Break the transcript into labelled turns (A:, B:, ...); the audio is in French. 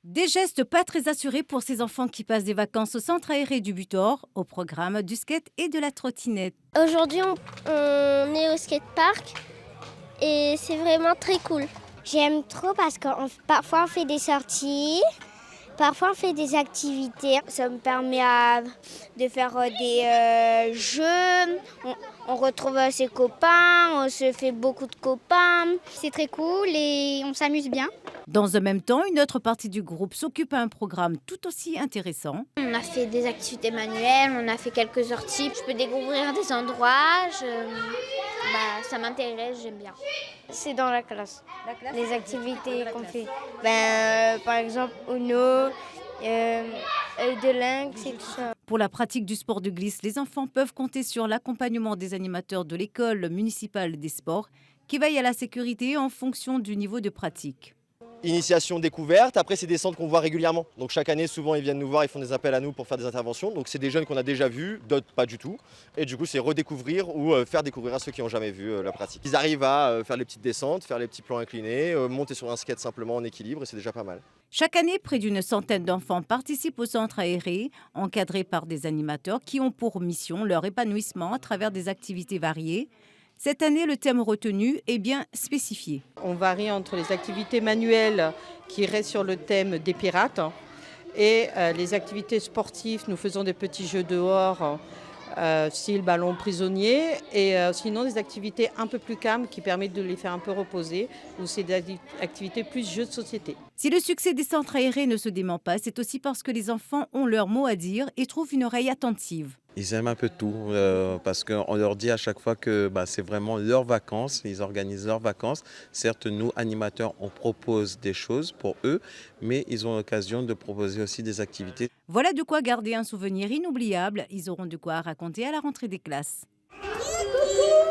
A: Des gestes pas très assurés pour ces enfants qui passent des vacances au centre aéré du Butor, au programme du skate et de la trottinette.
B: Aujourd'hui, on est au skatepark et c'est vraiment très cool. J'aime trop parce que parfois on fait des sorties, parfois on fait des activités. Ça me permet de faire des jeux, on retrouve ses copains, on se fait beaucoup de copains.
C: C'est très cool et on s'amuse bien.
A: Dans un même temps, une autre partie du groupe s'occupe à un programme tout aussi intéressant.
D: On a fait des activités manuelles, on a fait quelques sorties. Je peux découvrir des endroits, ça m'intéresse, j'aime bien.
B: C'est dans la classe, les activités qu'on fait. Par exemple, Uno, œil de lynx et tout ça.
A: Pour la pratique du sport de glisse, les enfants peuvent compter sur l'accompagnement des animateurs de l'école municipale des sports qui veillent à la sécurité en fonction du niveau de pratique.
E: Initiation découverte, après c'est des centres qu'on voit régulièrement. Donc chaque année, souvent ils viennent nous voir, ils font des appels à nous pour faire des interventions. Donc c'est des jeunes qu'on a déjà vus, d'autres pas du tout. Et du coup c'est redécouvrir ou faire découvrir à ceux qui n'ont jamais vu la pratique. Ils arrivent à faire les petites descentes, faire les petits plans inclinés, monter sur un skate simplement en équilibre et c'est déjà pas mal.
A: Chaque année, près d'une centaine d'enfants participent au centre aéré, encadrés par des animateurs qui ont pour mission leur épanouissement à travers des activités variées. Cette année, le thème retenu est bien spécifié.
F: On varie entre les activités manuelles qui restent sur le thème des pirates et les activités sportives. Nous faisons des petits jeux dehors, style ballon prisonnier, et sinon des activités un peu plus calmes qui permettent de les faire un peu reposer, ou c'est des activités plus jeux de société.
A: Si le succès des centres aérés ne se dément pas, c'est aussi parce que les enfants ont leur mot à dire et trouvent une oreille attentive.
G: Ils aiment un peu tout parce qu'on leur dit à chaque fois que c'est vraiment leurs vacances, ils organisent leurs vacances. Certes, nous, animateurs, on propose des choses pour eux, mais ils ont l'occasion de proposer aussi des activités.
A: Voilà de quoi garder un souvenir inoubliable. Ils auront de quoi raconter à la rentrée des classes.
B: Coucou